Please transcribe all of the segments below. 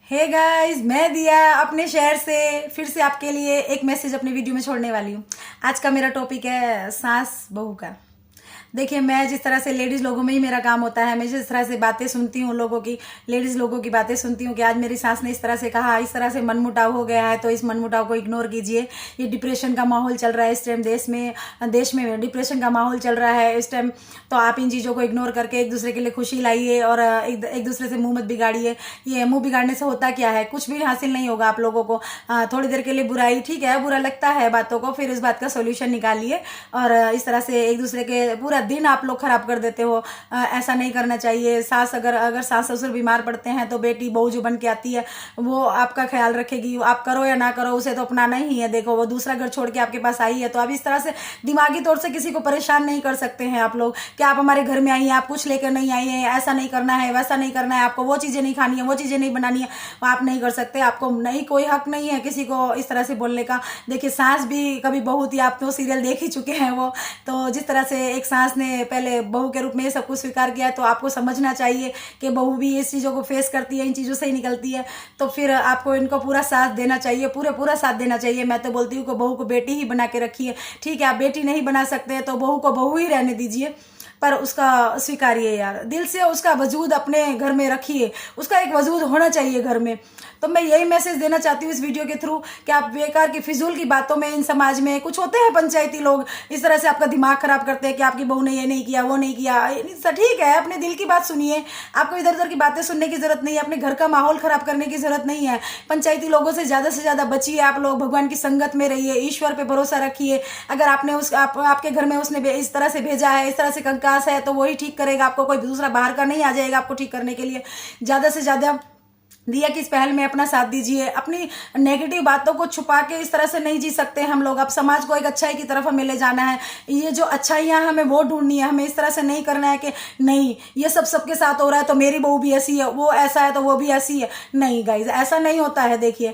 Hey guys, मैं दिया अपने शहर से फिर से आपके लिए एक मैसेज अपने वीडियो में छोड़ने वाली हूँ। आज का मेरा टॉपिक है सास बहू का। देखिए, मैं जिस तरह से लेडीज लोगों में ही मेरा काम होता है, मैं जिस तरह से बातें सुनती हूँ लोगों की, लेडीज लोगों की बातें सुनती हूँ कि आज मेरी सास ने इस तरह से कहा, इस तरह से मनमुटाव हो गया है, तो इस मनमुटाव को इग्नोर कीजिए। ये डिप्रेशन का माहौल चल रहा है इस टाइम, देश में डिप्रेशन का माहौल चल रहा है इस टाइम। तो आप इन चीज़ों को इग्नोर करके एक दूसरे के लिए खुशी लाइए और एक दूसरे से मुंह मत बिगाड़िए। ये मुंह बिगाड़ने से होता क्या है, कुछ भी हासिल नहीं होगा आप लोगों को। थोड़ी देर के लिए बुराई, ठीक है, बुरा लगता है बातों को, फिर उस बात का सोल्यूशन निकालिए। और इस तरह से एक दूसरे के पूरा दिन आप लोग खराब कर देते हो। ऐसा नहीं करना चाहिए। सास अगर सास ससुर बीमार पड़ते हैं तो बेटी बहू जो बन के आती है वो आपका ख्याल रखेगी। आप करो या ना करो, उसे तो अपनाना ही है। देखो, वो दूसरा घर छोड़ के आपके पास आई है, तो आप इस तरह से दिमागी तौर से किसी को परेशान नहीं कर सकते हैं आप लोग कि आप हमारे घर में आई हैं, आप कुछ लेकर नहीं आई हैं, ऐसा नहीं करना है, वैसा नहीं करना है, आपको वो चीज़ें नहीं खानी है, वो चीज़ें नहीं बनानी है। आप नहीं कर सकते। आपको नहीं, कोई हक नहीं है किसी को इस तरह से बोलने का। देखिए, सास भी कभी बहू थी, आप तो सीरियल देख ही चुके हैं वो। तो जिस तरह से एक सास ने पहले बहू के रूप में ये सब कुछ स्वीकार किया है, तो आपको समझना चाहिए कि बहू भी इस चीज़ों को फेस करती है, इन चीज़ों से ही निकलती है। तो फिर आपको इनको पूरा साथ देना चाहिए, पूरा साथ देना चाहिए। मैं तो बोलती हूँ कि बहू को बेटी ही बना के रखिए। ठीक है, आप बेटी नहीं बना सकते तो बहू को बहू ही रहने दीजिए, पर उसका स्वीकारिए यार, दिल से उसका वजूद अपने घर में रखिए। उसका एक वजूद होना चाहिए घर में। तो मैं यही मैसेज देना चाहती हूँ इस वीडियो के थ्रू कि आप बेकार की फिजूल की बातों में, इन समाज में कुछ होते हैं पंचायती लोग, इस तरह से आपका दिमाग खराब करते हैं कि आपकी बहू ने ये नहीं किया, वो नहीं किया। ठीक है, अपने दिल की बात सुनिए। आपको इधर उधर की बातें सुनने की जरूरत नहीं है, अपने घर का माहौल खराब करने की जरूरत नहीं है। पंचायती लोगों से ज्यादा बचिए आप लोग। भगवान की संगत में रहिए, ईश्वर पे भरोसा रखिए। अगर आपने आपके घर में उसने इस तरह से भेजा है, इस तरह से कंकास है, तो वही ठीक करेगा। आपको कोई दूसरा बाहर का नहीं आ जाएगा आपको ठीक करने के लिए। ज्यादा से ज्यादा दिया कि इस पहल में अपना साथ दीजिए। अपनी नेगेटिव बातों को छुपा के इस तरह से नहीं जी सकते हम लोग। अब समाज को एक अच्छाई की तरफ हमें ले जाना है। ये जो अच्छाइयाँ हमें वो ढूंढनी है। हमें इस तरह से नहीं करना है कि नहीं, ये सब सबके साथ हो रहा है तो मेरी बहू भी ऐसी है, वो ऐसा है तो वो भी ऐसी है। नहीं गाइज, ऐसा नहीं होता है। देखिए,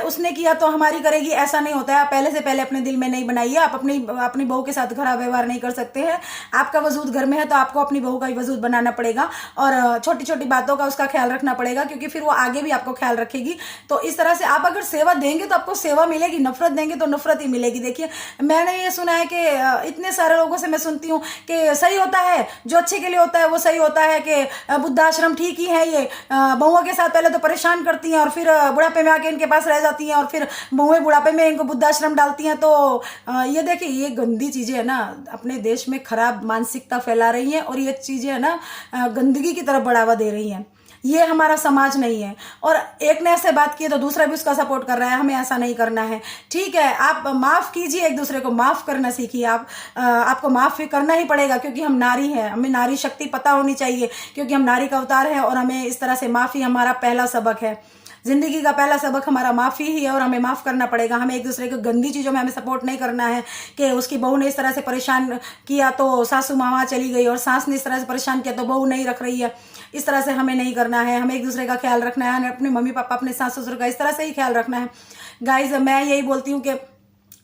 उसने किया तो हमारी करेगी, ऐसा नहीं होता है। आप पहले से पहले अपने दिल में नहीं बनाइए। आप अपनी बहू के साथ खराब व्यवहार नहीं कर सकते हैं। आपका वजूद घर में है तो आपको अपनी बहू का ही वजूद बनाना पड़ेगा और छोटी छोटी बातों का उसका ख्याल रखना पड़ेगा, क्योंकि फिर वो आगे भी आपको ख्याल रखेगी। तो इस तरह से आप अगर सेवा देंगे तो आपको सेवा मिलेगी, नफरत देंगे तो नफरत ही मिलेगी। देखिए, मैंने ये सुना है कि इतने सारे लोगों से मैं सुनती हूँ कि सही होता है, जो अच्छे के लिए होता है वो सही होता है, कि वृद्धाश्रम ठीक ही है। ये बहुओं के साथ पहले तो परेशान करती हैं और फिर बुढ़ापे में आके इनके पास रह जाती हैं और फिर बहुएं बुढ़ापे में इनको वृद्धाश्रम डालती हैं। तो ये देखिए, ये गंदी चीजें है ना, अपने देश में खराब मानसिकता फैला रही हैं और ये चीजें है ना गंदगी की तरफ बढ़ावा दे रही हैं। ये हमारा समाज नहीं है। और एक ने ऐसे बात की तो दूसरा भी उसका सपोर्ट कर रहा है। हमें ऐसा नहीं करना है। ठीक है, आप माफ कीजिए, एक दूसरे को माफ करना सीखिए। आपको माफ भी करना ही पड़ेगा, क्योंकि हम नारी हैं। हमें नारी शक्ति पता होनी चाहिए, क्योंकि हम नारी का अवतार है। और हमें इस तरह से माफी हमारा पहला सबक है। जिंदगी का पहला सबक हमारा माफी ही है और हमें माफ करना पड़ेगा। हमें एक दूसरे को गंदी चीजों में हमें सपोर्ट नहीं करना है कि उसकी बहू ने इस तरह से परेशान किया तो सासू माँ चली गई, और सास ने इस तरह से परेशान किया तो बहू नहीं रख रही है। इस तरह से हमें नहीं करना है। हमें एक दूसरे का ख्याल रखना है, अपने मम्मी पापा, अपने सास ससुर का इस तरह से ही ख्याल रखना है। गाइज, मैं यही बोलती हूँ कि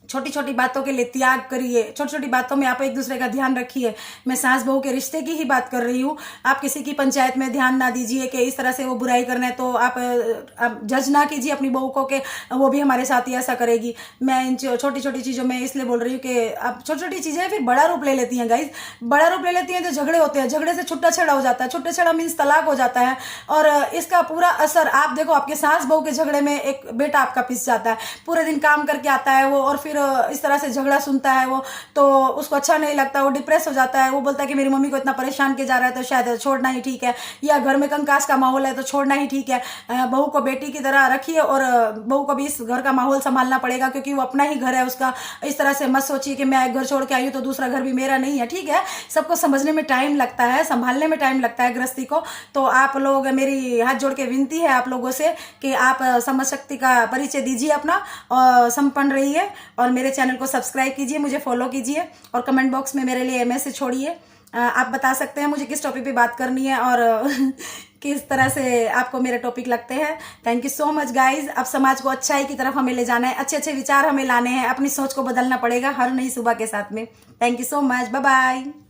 छोटी छोटी बातों के लिए त्याग करिए। छोटी छोटी बातों में आप एक दूसरे का ध्यान रखिए। मैं सास बहू के रिश्ते की ही बात कर रही हूँ। आप किसी की पंचायत में ध्यान ना दीजिए कि इस तरह से वो बुराई करना है, तो आप जज ना कीजिए अपनी बहू को कि वो भी हमारे साथ ही ऐसा करेगी। मैं इन छोटी छोटी चीज़ों में इसलिए बोल रही हूँ कि अब छोटी छोटी चीज़ें फिर बड़ा रूप ले लेती हैं गाइज। बड़ा रूप ले लेती हैं तो झगड़े होते हैं, झगड़े से छुट्टा छेड़ा हो जाता है, छुट्टा छेड़ा मीन्स तलाक हो जाता है। और इसका पूरा असर आप देखो, आपके सास बहू के झगड़े में एक बेटा आपका पिस जाता है, पूरे दिन काम करके आता है वो, और फिर इस तरह से झगड़ा सुनता है वो, तो उसको अच्छा नहीं लगता, वो डिप्रेस हो जाता है। वो बोलता है कि मेरी मम्मी को इतना परेशान किया जा रहा है तो शायद छोड़ना ही ठीक है, या घर में कंकास का माहौल है तो छोड़ना ही ठीक है। बहू को बेटी की तरह रखिए और बहू को भी इस घर का माहौल संभालना पड़ेगा, क्योंकि वो अपना ही घर है उसका। इस तरह से मत सोचिए कि मैं एक घर छोड़ के आई हूँ तो दूसरा घर भी मेरा नहीं है। ठीक है, सबको समझने में टाइम लगता है, संभालने में टाइम लगता है गृहस्थी को। तो आप लोग, मेरी हाथ जोड़ के विनती है आप लोगों से कि आप समझ शक्ति का परिचय दीजिए अपना, और संपन्न रहिए, और मेरे चैनल को सब्सक्राइब कीजिए, मुझे फॉलो कीजिए, और कमेंट बॉक्स में मेरे लिए मैसेज छोड़िए। आप बता सकते हैं मुझे किस टॉपिक पे बात करनी है और किस तरह से आपको मेरे टॉपिक लगते हैं। Thank you so much guys. अब समाज को अच्छाई की तरफ हमें ले जाना है, अच्छे अच्छे विचार हमें लाने हैं, अपनी सोच को बदलना पड़ेगा हर नई सुबह के साथ में। Thank you so much, bye bye.